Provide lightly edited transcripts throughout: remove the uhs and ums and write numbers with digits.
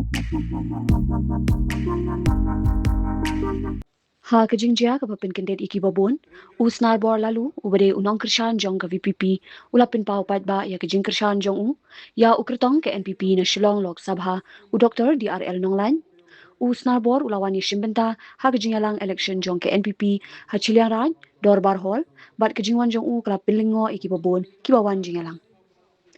Ha kejingjia ke papin kendet iki babon, usnar bor lalu, ubade unong kershan jong ke VPP, ulapin pau pat ba ya kejing kershan jong ya ukretong ke NPP na Shillong Lok Sabha, u Dr. DRL Nonglan, usnar bor ulawan ni shimbenta, ha kejingyalang election jong ke NPP, ha chiliang raj, dorbar hall, bat kejingwan jong kelap pilingo iki babon, kibawan jingyalang.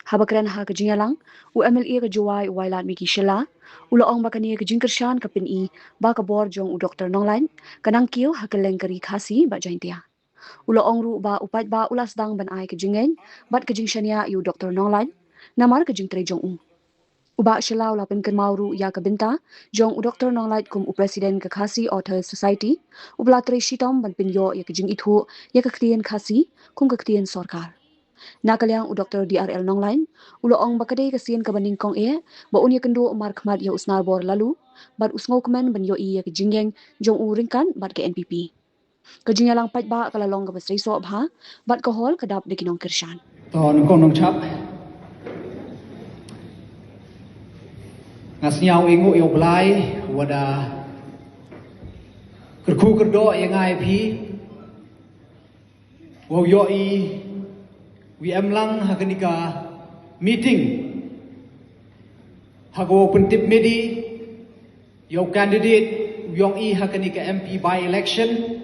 Habakran ha kejingalang, u MLA ke Juwai Wailat Miki Shela, ula ong bakani ke jingkershan ke pin I, ba ke bor jong u Dr. Nonglan, kanang kiyo ha keleng keri khasi ba jaintia. Ula ong ru ba upat ba ulas dang ban ai ke jingen, bat ke jingshania yu Dr. Nonglan, namar ke jing tre jong u. Uba Shela ula pin ru ya ke binta, jong u Dr. Nonglan kum u Presiden ke Khasi Author Society, u belatri shitom ban pin yo ya ke jing itu, ya ke klien khasi, kum ke klien sorkar. Nakaliang u Dr. DRL Nonglain, ulo ong bakadei kasian kabaning kong ba unya kendo umar khmat ya usnar bor lalu, bat usngo kemen ban yo iya kejingyeng jong u ringkan bat ke NPP. Kejingyalang pat ba kalalong ka basri so bha, bat kohol kadap de kinong kirshan. Ton kong nong chap. Ngasnyaw ingo yo blai wada kerku kerdo yang ai pi. Wo yo I WM lang hakanika meeting hago pentip medi yo candidate yong I hakanika MP by election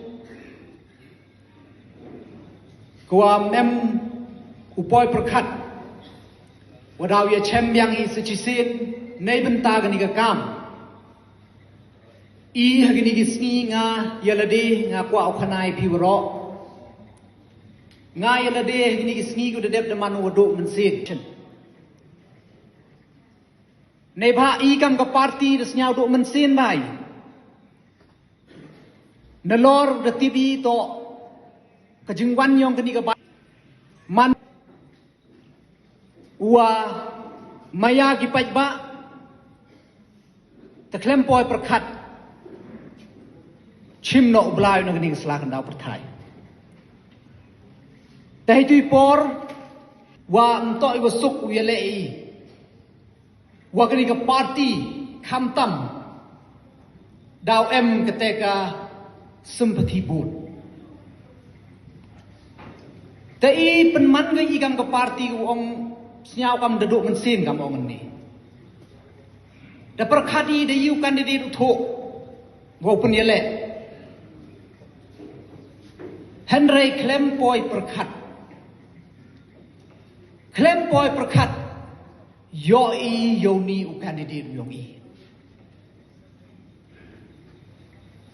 kuam nem upoy perkhat wadaw ya chem yang I sechisin nei benta kanika kam I hakanika sngi nga yalade nga kwa ukhanai piwro ngay là đê ni kisni ko dedep daman wado mensit nei ba I kam ka party resnyau do mensin bai nelor de TV to kajingwan yong kini ka man wa maya ki pajba taklem poi perkhat chim no blai no kini slakan dau perthai Tahi tui por wa entok iwa suk uyalei wa kini ka party khamtam daw em keteka sympathy board tai penman ga igam ka party ong snyau kam deduk mensin kam ong ni da perkhadi de yu candidate utho wa pun yale Henry klem poi perkhat Klem poi perkhat yo I yo ni u candidate yong I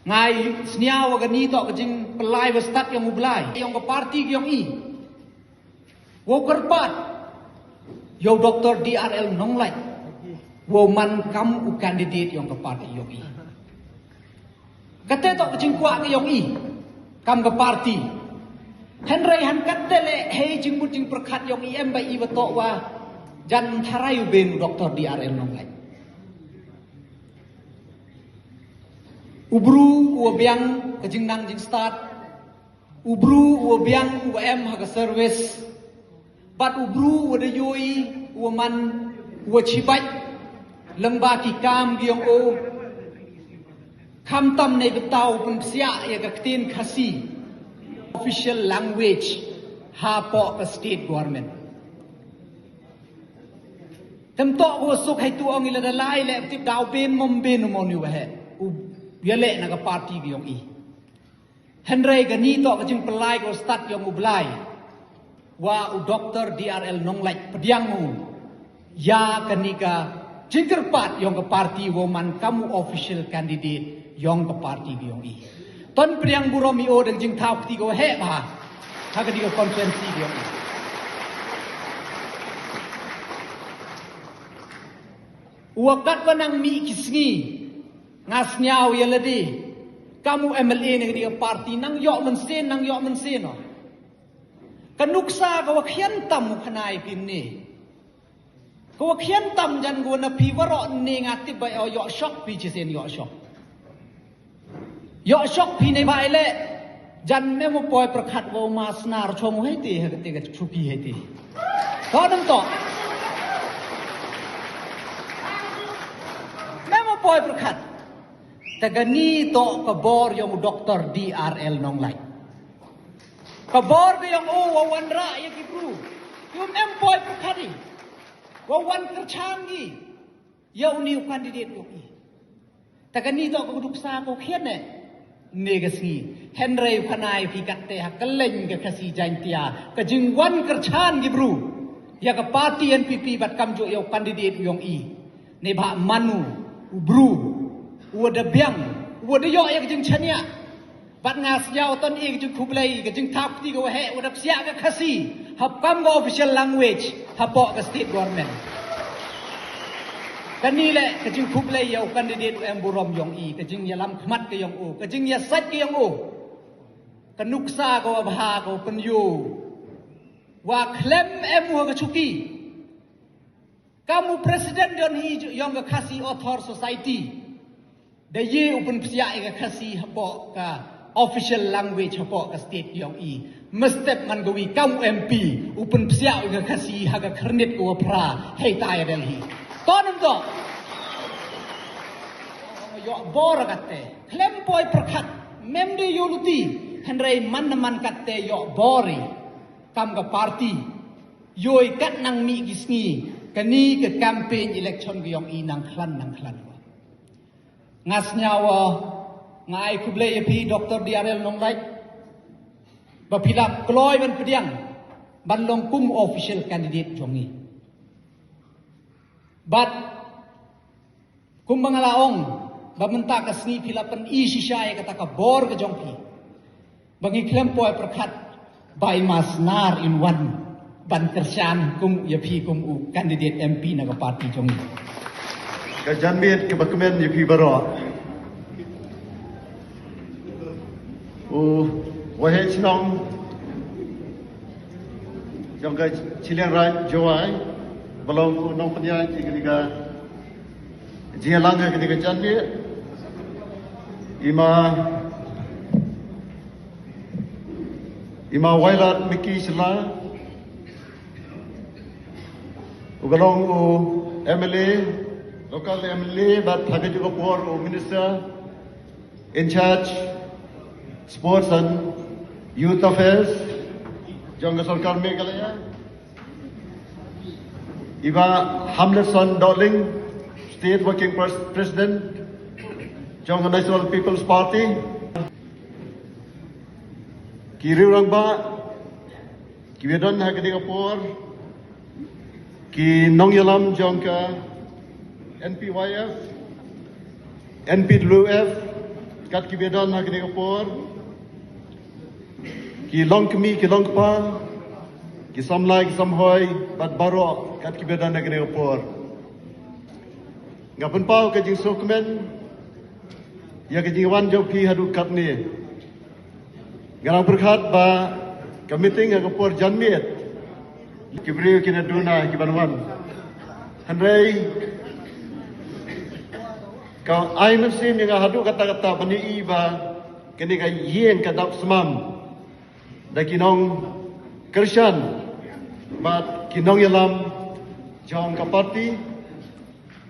ngai sniaw ga ni to kajing pelai wastat yang ublai yong ka party yong I wo kerpat yo Dr. DRL Nonglai wo man kam u candidate yong ka party yong I kate to kajing kwa yong I kam ka party Henry han katele hei jingbu jing perkhat yong IM bai I wato wa jan tharayu ben Dr. DRL Nonglai ubru wa biang kajing nang jing start ubru wa biang wa em ha ka service bat ubru wa de yoi wa man wa chibai lengba ki kam giong o kham tam nei betau pun sia ya ka tin khasi official language ha po ka state government tem to ko suk hai tu ong ila dalai le tip daw ben mom ben mon yu he u yale na ka party gi yong I Henry ga ni to ka jing pelai ko start yong ublai wa u Dr. DRL Nonglai pediang mu ya kanika jingkerpat yong ka party wo man kamu official candidate yong ka party gi yong I Ton priang buromi o deng jing thau ti go he ba ha ka di ko conference dia wakat wanang mi kisngi ngasnyau yaladi kamu MLA ni dia party nang yo mensen no kanuksa ka wakhian tam khanai pin ni ka wakhian tam jan go na piwaro ni ngati ba yo shock pi chisen yo shock Yo shock pi nei bai le jan me mo poi perkhat wo masnar chom hai ti ha te ga chupi hai ti to dam to poi berkat. Tagani to kabor yung Dr. DRL nong lai. Kabor ko yung wawan ra yung ibru. Yung employ berkati. Wawan kercangi. Yaw niyo kandidat ko. Tagani to kuduksa ko kene. Negasi Henry Kanai Pikatte Hakaleng ke kasi jantia ke jingwan kerchan gibru ya ke parti NPP bat kamjo yo kandidat yong i ne ba manu ubru uda biang uda yo ya ke jing chania bat ngas yaw ton i ke jing kublai ke jing tap ti go he uda sia ke kasi hap kam go official language hapok ke state government kanile kajing kublai yau kandidat em burom yong i kajing yalam khmat ke yong o kajing ya sat ke yong o kanuksa ko abha ko penyu wa klem em ho ke chuki kamu presiden don hi yong ke kasi author society de ye upun psia ke kasi hapo ka official language hapo ka state yong i mestep man gawi kamu MP upun psia ke kasi haga kernit ko pra hei tai delhi Tonum to. Yo bor katte. Klem boy perkat. Memde yoluti. Henry man katte yo bori. Kam ke parti. Yoi kat nang mi gisni. Kani ke campaign election ke yong inang klan. Ngas nyawa. Ngai kuble yepi Dr. DRL nong lai. Bapilap kloy ban pediang. Ban long kum official candidate jongi. But kung mga laong bamenta kasni pilapan isisya kata ka bor ka jongpi bangi klempo ay perkat by masnar in one ban kersian kung yapi kung u candidate MP na ka party jongi ka janmit ka bakumen yapi baro wahe chinong jong ka chiliang rai jowai belum nong penyai ketika jia langga ketika janji ima wailat miki sela ugalong MLA local MLA but thage juga por minister in charge sports and youth affairs jong sarkar Meghalaya Iba Hamletson Darling, State Working President, Jong National People's Party, Kiri Rangba, Kiwedan Hagadingapur, Ki Nongyalam Jongka, NPYF, NPWF, Kat Kiwedan Hagadingapur, Ki Longkmi, Ki Longpa, Ki Samlai, Ki Samhoy, Bat Baro, Kat Kibedan Negeri Opor. Ngapun pau ke jing sokmen, ya ke jing wan jau pi hadu kat ni. Ngarang berkat ba ke meeting yang opor janmiet. Kibri kina duna kibanwan. Handai kau ai mesin yang hadu kata-kata bani iba kini ka yen kadap semam. Dakinong Krishan bat kinong yalam jong kapati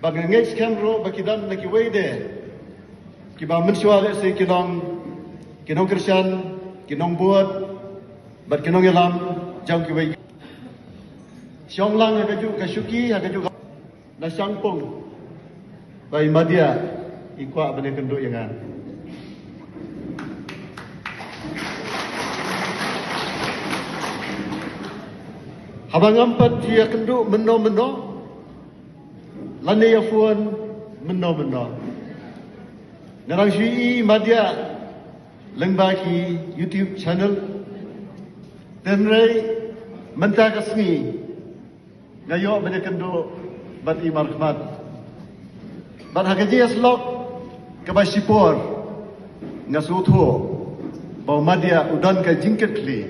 bag ngej kamro bakidan na kiwede kiba mensuale se kinong Krishan kinong buat bat kinong yalam jong kiwede siong lang hagaju kasuki hagaju na sangpong bai madia ikwa bane kenduk yangan Habang ampat dia kenduk meno-meno, lani yafuan meno-meno. Ngarang syui madya lengbaki YouTube channel, dan rai mentah kasni ngayok banyak kenduk bat imar khmat. Bat hakaji aslok kabasipor ngasuto bau madya udan ka jingket kli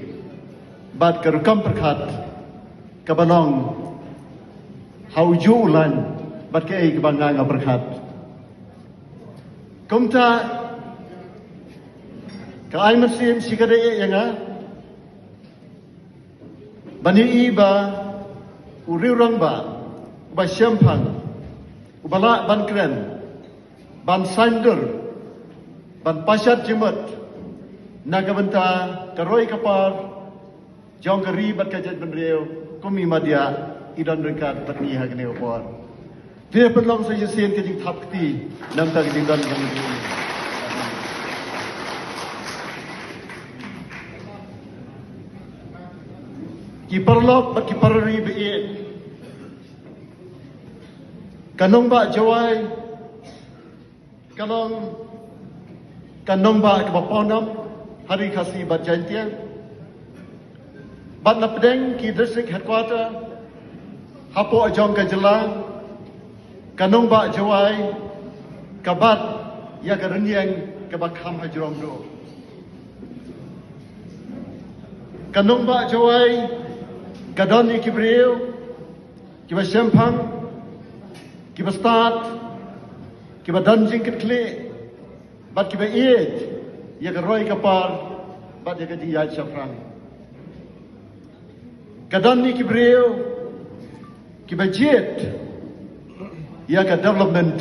bat karukam perkat kabanong haujulan bat kay kabanga nga berkat kumta kaay masim sikade yanga bani iba uriurang ba uba syampang ubala bankren ban sander, ban pasyat jemet, naga benta karoi kapar, jong keri bat kajat benreu, kumi madia idan dekat patni hagne opor. Dia perlong saya sen kajing thapti, nam tak kajing dan kami. Ki perlok bat ki parari be'et. Kanong ba jawai, kanong ba kebaponam, hari kasih bat jantian. Bat napdeng ki district headquarter, hapo ajong kajelang, kanong ba jawai, kabat ya karenyeng kabakam hajrom do. Kanong ba jawai, kadoni kibreu, kiba sempang, kiba start, kiba danjing ketkle, bat kiba iet, ya karoi kapar, bat ya kajiyat syafrang. Kadoni kibreu, kiba jet, ya ka development,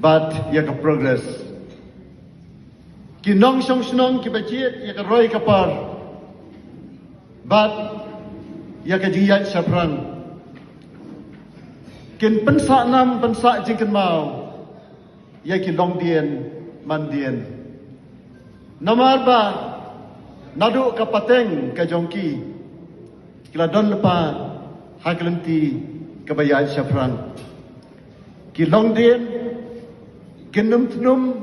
bat ya ka progress. Kinong song kiba jet, ya karoi kapar, bat ya kajiyat syafrang. Kin pensa nam pensa jingken mau, ya ki long dien man dien. Namar ba nadu kapateng ka jongki, kila don lepa haklenti kabayat syafran. Ki long dien genum tnum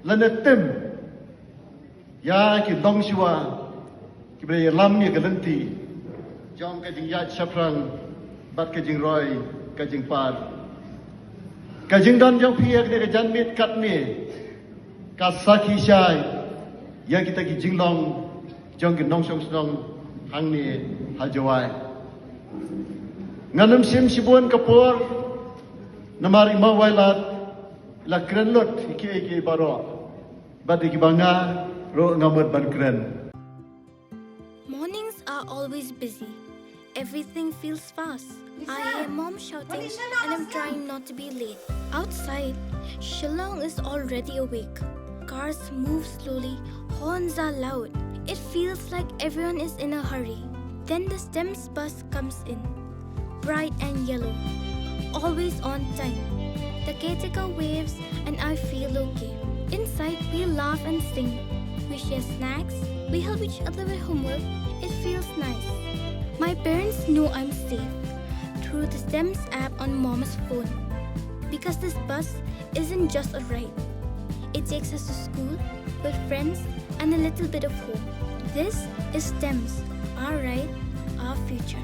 lanetem, ya ki long shua ki bre lam ya galenti jong ka jingyat syafran bat ka jing roi kajing par, kajing dan jauh pihak dari janmit kat ni, kasaki syai, yang kita kajing long, jauh ke nong song hang ni hajawai. Nganam sim sibuan kapur, namari mawailat, la keren lot iki baro, bat iki bangga ro ngamut ban keren. Mornings are always busy. Everything feels fast. I hear mom shouting and I'm trying not to be late. Outside, Shillong is already awake. Cars move slowly, horns are loud. It feels like everyone is in a hurry. Then the STEMS bus comes in, bright and yellow, always on time. The caretaker waves and I feel okay. Inside, we laugh and sing. We share snacks, we help each other with homework. It feels nice. My parents know I'm safe through the STEMS app on Mom's phone. Because this bus isn't just a ride. It takes us to school with friends and a little bit of hope. This is STEMS, our ride, our future.